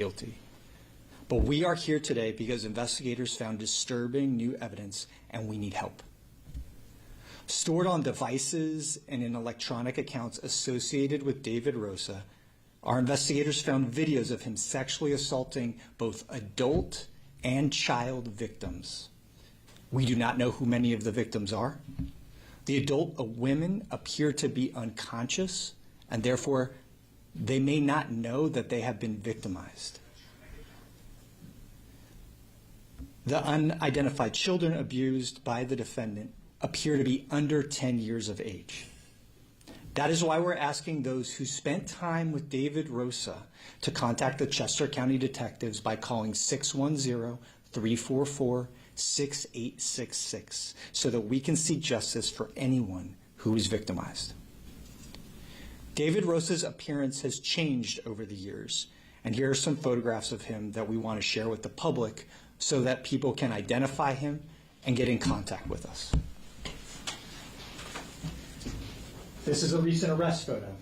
guilty. But we are here today because investigators found disturbing new evidence and we need help. Stored on devices and in electronic accounts associated with David Rosa, our investigators found videos of him sexually assaulting both adult and child victims. We do not know who many of the victims are. The adult women appear to be unconscious, and therefore they may not know that they have been victimized. The unidentified children abused by the defendant appear to be under 10 years of age. That is why we're asking those who spent time with David Rosa to contact the Chester County detectives by calling 610-344-6866 so that we can seek justice for anyone who is victimized. David Rosa's appearance has changed over the years, and here are some photographs of him that we want to share with the public so that people can identify him and get in contact with us. This is a recent arrest photo.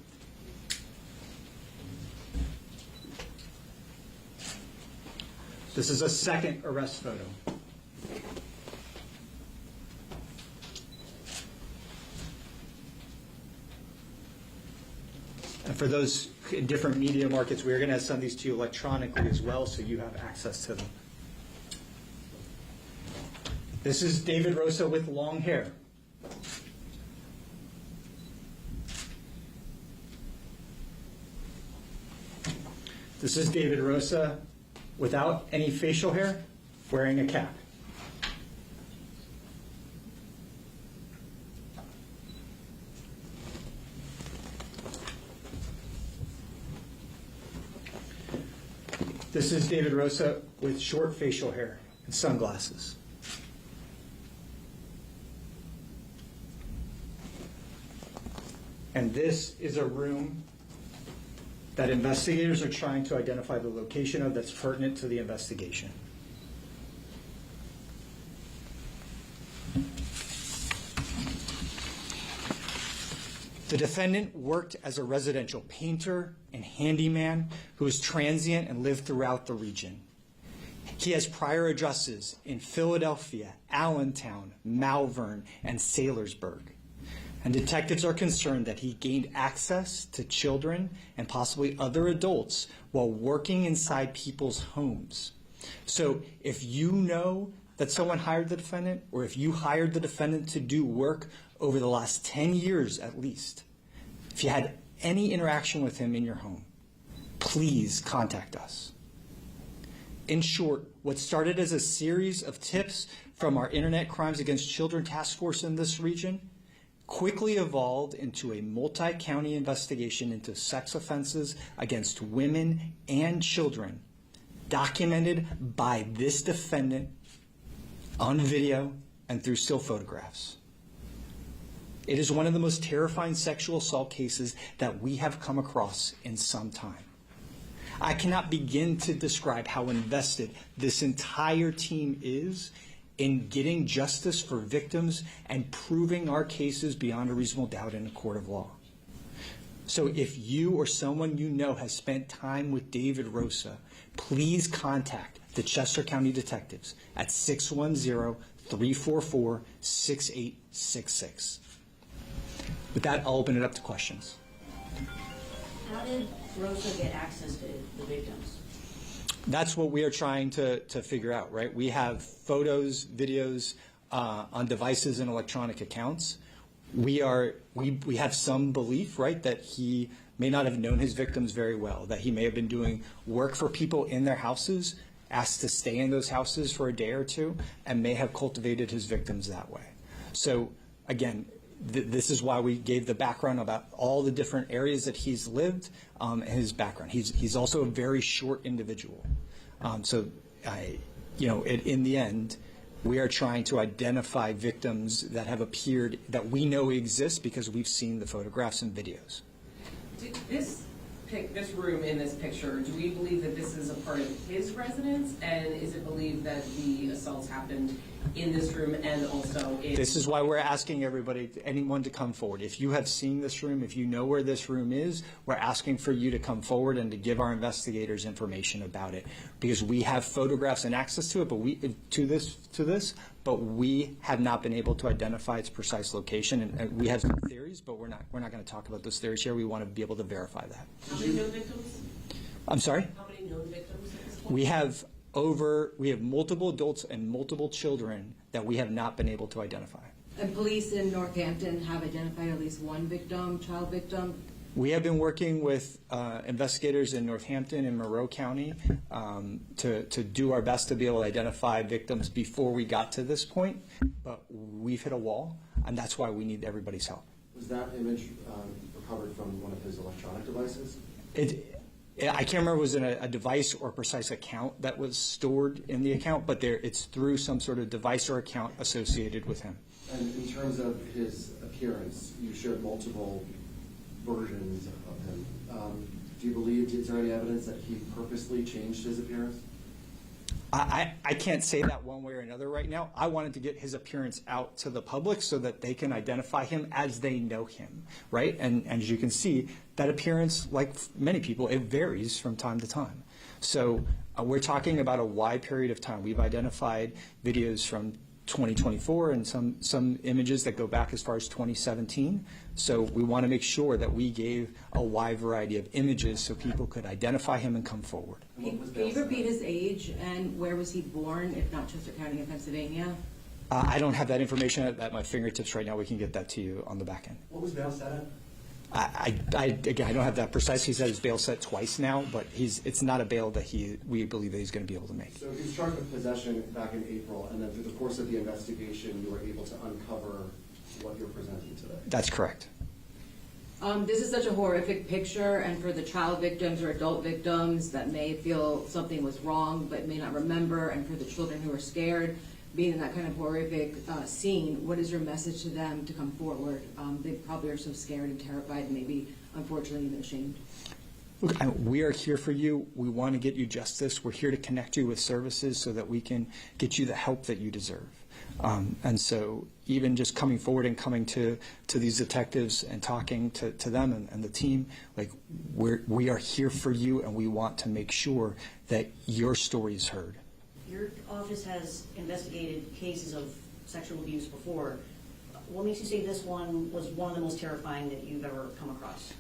This is a second arrest photo. And for those in different media markets, we're going to send these to you electronically as well, so you have access to them. This is David Rosa with long hair. This is David Rosa without any facial hair, wearing a cap. This is David Rosa with short facial hair and sunglasses. And this is a room that investigators are trying to identify the location of that's pertinent to the investigation. The defendant worked as a residential painter and handyman who was transient and lived throughout the region. He has prior addresses in Philadelphia, Allentown, Malvern, and Saylorsburg. And detectives are concerned that he gained access to children and possibly other adults while working inside people's homes. So if you know that someone hired the defendant, or if you hired the defendant to do work over the last 10 years at least, if you had any interaction with him in your home, please contact us. In short, what started as a series of tips from our Internet Crimes Against Children Task Force in this region quickly evolved into a multi-county investigation into sex offenses against women and children, documented by this defendant on video and through still photographs. It is one of the most terrifying sexual assault cases that we have come across in some time. I cannot begin to describe how invested this entire team is in getting justice for victims and proving our cases beyond a reasonable doubt in a court of law. So if you or someone you know has spent time with David Rosa, please contact the Chester County detectives at 610-344-6866. With that, I'll open it up to questions. How did Rosa get access to the victims? That's what we are trying to figure out, right? We have photos, videos on devices and electronic accounts. We have some belief, right, that he may not have known his victims very well, that he may have been doing work for people in their houses, asked to stay in those houses for a day or two, and may have cultivated his victims that way. So again, this is why we gave the background about all the different areas that he's lived and his background. He's also a very short individual. In the end, we are trying to identify victims that have appeared that we know exist because we've seen the photographs and videos. This room in this picture, do we believe that this is a part of his residence, and is it believed that the assaults happened in this room and also in. This is why we're asking everybody, anyone to come forward. If you have seen this room, if you know where this room is, we're asking for you to come forward and to give our investigators information about it. Because we have photographs and access to it, but but we have not been able to identify its precise location. And we have some theories, but we're not going to talk about those theories here. We want to be able to verify that. How many known victims? I'm sorry? How many known victims at this point? We have multiple adults and multiple children that we have not been able to identify. And police in Northampton have identified at least one victim, child victim. We have been working with investigators in Northampton and Monroe County to do our best to be able to identify victims before we got to this point, but we've hit a wall, and that's why we need everybody's help. Was that image recovered from one of his electronic devices? I can't remember if it was in a device or a precise account that was stored in the account, but it's through some sort of device or account associated with him. And in terms of his appearance, you showed multiple versions of him. Do you believe, is there any evidence that he purposely changed his appearance? I can't say that one way or another right now. I wanted to get his appearance out to the public so that they can identify him as they know him, right? And as you can see, that appearance, like many people, it varies from time to time. So we're talking about a wide period of time. We've identified videos from 2024 and some images that go back as far as 2017. So we want to make sure that we gave a wide variety of images so people could identify him and come forward. Can you repeat his age and where was he born, if not Chester County in Pennsylvania? I don't have that information at my fingertips right now. We can get that to you on the back end. What was bail set at? Again, I don't have that precise. He said his bail set twice now, but it's not a bail that we believe that he's going to be able to make. So he was charged with possession back in April, and then through the course of the investigation, you were able to uncover what you're presenting today. That's correct. This is such a horrific picture, and for the child victims or adult victims that may feel something was wrong but may not remember, and for the children who are scared, being in that kind of horrific scene, what is your message to them to come forward? They probably are so scared and terrified and maybe, unfortunately, even ashamed. Look, we are here for you. We want to get you justice. We're here to connect you with services so that we can get you the help that you deserve. And so even just coming forward and coming to these detectives and talking to them and the team, like we are here for you, and we want to make sure that your story is heard. Your office has investigated cases of sexual abuse before. What makes you say this one was one of the most terrifying that you've ever come across?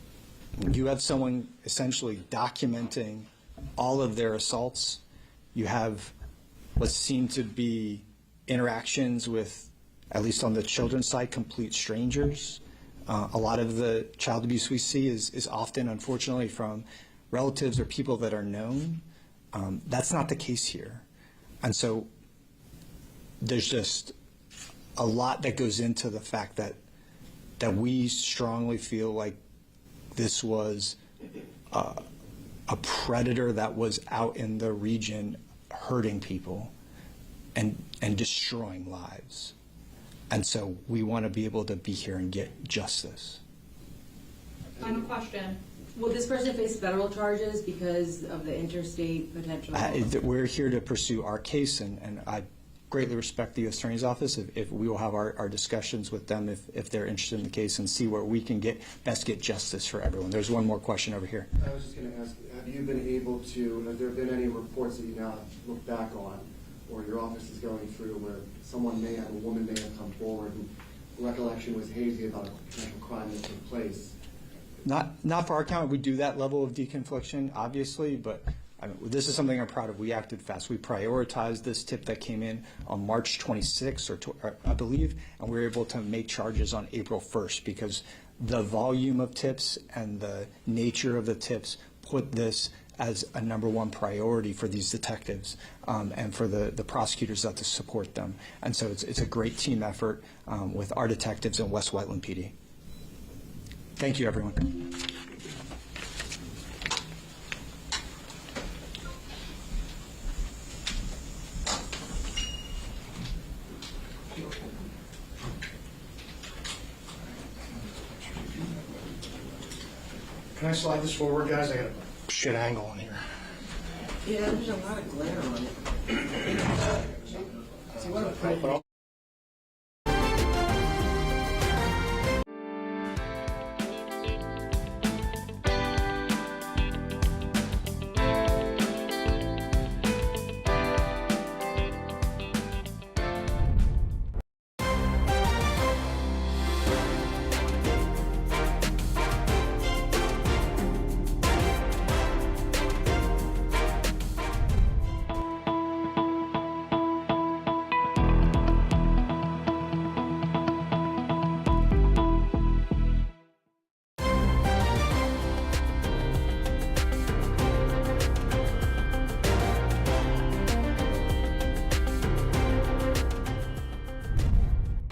You have someone essentially documenting all of their assaults. You have what seem to be interactions with, at least on the children's side, complete strangers. A lot of the child abuse we see is often, unfortunately, from relatives or people that are known. That's not the case here. And so there's just a lot that goes into the fact that we strongly feel like this was a predator that was out in the region hurting people and destroying lives. And so we want to be able to be here and get justice. I have a question. Will this person face federal charges because of the interstate potential? We're here to pursue our case, and I greatly respect the U.S. Attorney's Office. If we will have our discussions with them if they're interested in the case and see where we can best get justice for everyone. There's one more question over here. I was just going to ask, have you been able to, have there been any reports that you now look back on, or your office is going through, where someone may have, a woman may have come forward and recollection was hazy about a potential crime that took place? Not for our count. We do that level of deconfliction, obviously, but this is something I'm proud of. We acted fast. We prioritized this tip that came in on March 26th, or I believe, and we were able to make charges on April 1st because the volume of tips and the nature of the tips put this as a #1 priority for these detectives and for the prosecutors that to support them. And so it's a great team effort with our detectives and West Whiteland PD. Thank you, everyone. Can I slide this forward, guys? I got a shit angle in here. Yeah, there's a lot of glare on it.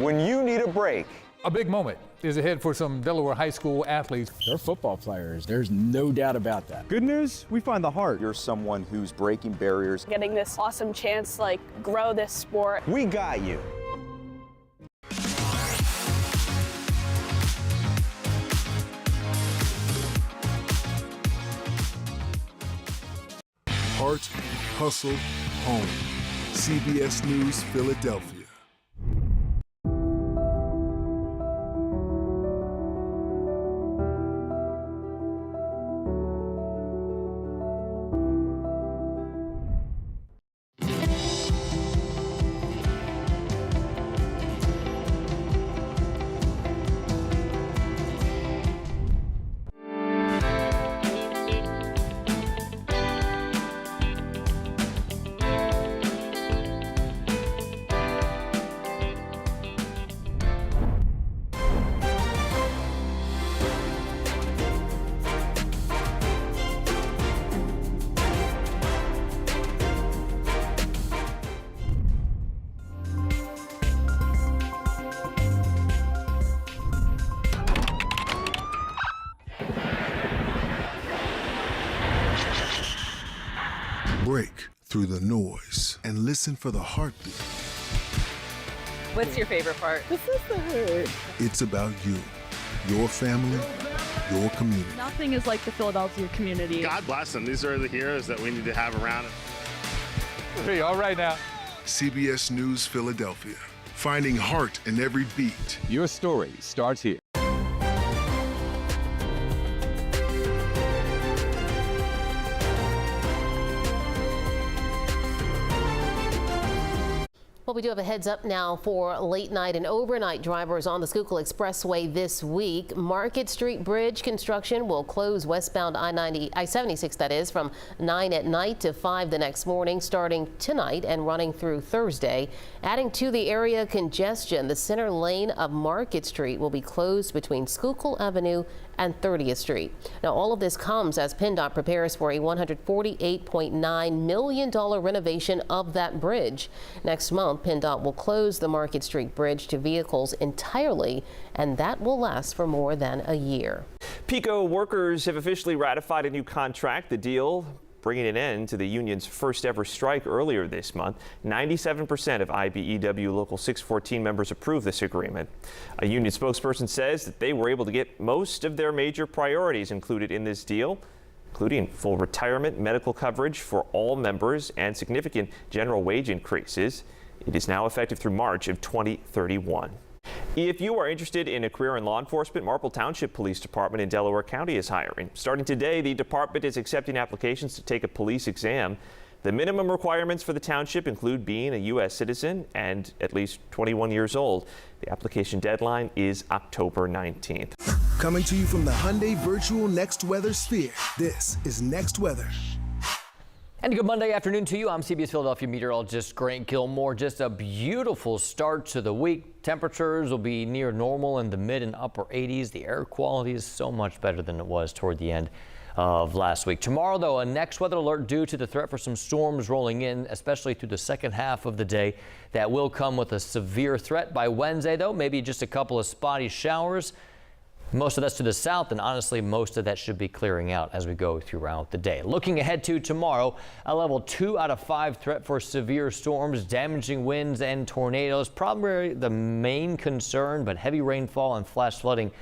When you need a break. A big moment is ahead for some Delaware high school athletes. They're football players. There's no doubt about that. Good news, we find the heart. You're someone who's breaking barriers. Getting this awesome chance to grow this sport. We got you. Heart, hustle, home. CBS News, Philadelphia. Break through the noise and listen for the heartbeat. What's your favorite part? This is the word. It's about you, your family, your community. Nothing is like the Philadelphia community. God bless them. These are the heroes that we need to have around. Hey, all right now. CBS News, Philadelphia. Finding heart in every beat. Your story starts here. Well, we do have a heads up now for late night and overnight drivers on the Schuylkill Expressway this week. Market Street Bridge construction will close westbound I-76, that is, from 9 at night to 5 the next morning, starting tonight and running through Thursday. Adding to the area congestion, the center lane of Market Street will be closed between Schuylkill Avenue and 30th Street. Now, all of this comes as PennDOT prepares for a $148.9 million renovation of that bridge. Next month, PennDOT will close the Market Street Bridge to vehicles entirely, and that will last for more than a year. PECO workers have officially ratified a new contract. The deal bringing an end to the union's first ever strike earlier this month. 97% of IBEW Local 614 members approved this agreement. A union spokesperson says that they were able to get most of their major priorities included in this deal, including full retirement, medical coverage for all members, and significant general wage increases. It is now effective through March of 2031. If you are interested in a career in law enforcement, Marple Township Police Department in Delaware County is hiring. Starting today, the department is accepting applications to take a police exam. The minimum requirements for the township include being a U.S. citizen and at least 21 years old. The application deadline is October 19th. Coming to you from the Hyundai Virtual Next Weather Sphere, this is Next Weather. And good Monday afternoon to you. I'm CBS Philadelphia meteorologist Grant Gilmore. Just a beautiful start to the week. Temperatures will be near normal in the mid and upper 80s. The air quality is so much better than it was toward the end of last week. Tomorrow, though, a next weather alert due to the threat for some storms rolling in, especially through the second half of the day. That will come with a severe threat by Wednesday, though. Maybe just a couple of spotty showers. Most of that's to the south, and honestly, most of that should be clearing out as we go throughout the day. Looking ahead to tomorrow, a level 2 out of 5 threat for severe storms, damaging winds, and tornadoes. Probably the main concern, but heavy rainfall and flash flooding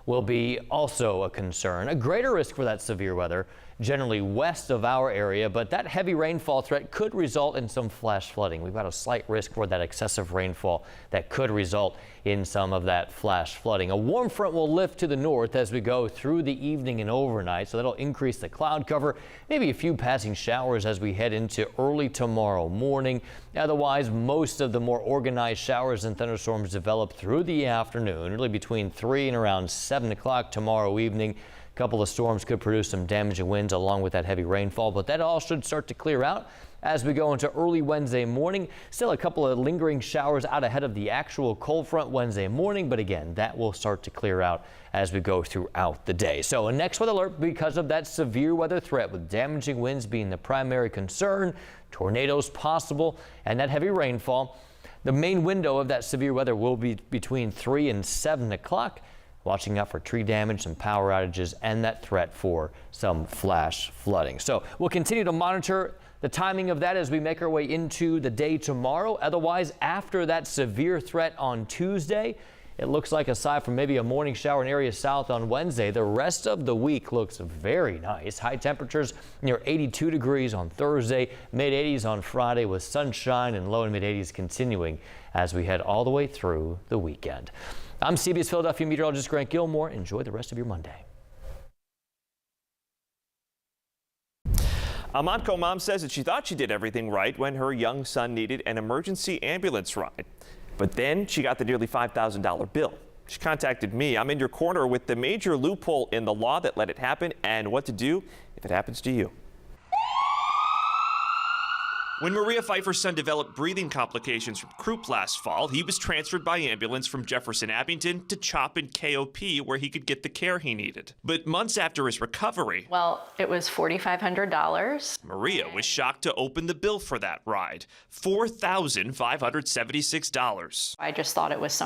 will be also a concern. A greater risk for that severe weather generally west of our area, but that heavy rainfall threat could result in some flash flooding. We've got a slight risk for that excessive rainfall that could result in some of that flash flooding. A warm front will lift to the north as we go through the evening and overnight, so that'll increase the cloud cover, maybe a few passing showers as we head into early tomorrow morning. Otherwise, most of the more organized showers and thunderstorms develop through the afternoon, really between 3 and around 7 o'clock tomorrow evening. A couple of storms could produce some damaging winds along with that heavy rainfall, but that all should start to clear out as we go into early Wednesday morning. Still a couple of lingering showers out ahead of the actual cold front Wednesday morning, but again, that will start to clear out as we go throughout the day. So a next weather alert because of that severe weather threat, with damaging winds being the primary concern, tornadoes possible, and that heavy rainfall. The main window of that severe weather will be between 3 and 7 o'clock. Watching out for tree damage, some power outages, and that threat for some flash flooding. So we'll continue to monitor the timing of that as we make our way into the day tomorrow. Otherwise, after that severe threat on Tuesday, it looks like aside from maybe a morning shower in areas south on Wednesday, the rest of the week looks very nice. High temperatures near 82 degrees on Thursday, mid-80s on Friday with sunshine, and low and mid-80s continuing as we head all the way through the weekend. I'm CBS Philadelphia meteorologist Grant Gilmore. Enjoy the rest of your Monday. A Montco mom says that she thought she did everything right when her young son needed an emergency ambulance ride. But then she got the nearly $5,000 bill. She contacted me. I'm in your corner with the major loophole in the law that let it happen and what to do if it happens to you. When Maria Pfeiffer's son developed breathing complications from croup last fall, he was transferred by ambulance from Jefferson Abington to CHOP and KOP, where he could get the care he needed. But months after his recovery, Well, it was $4,500. Maria was shocked to open the bill for that ride, $4,576. I just thought it was some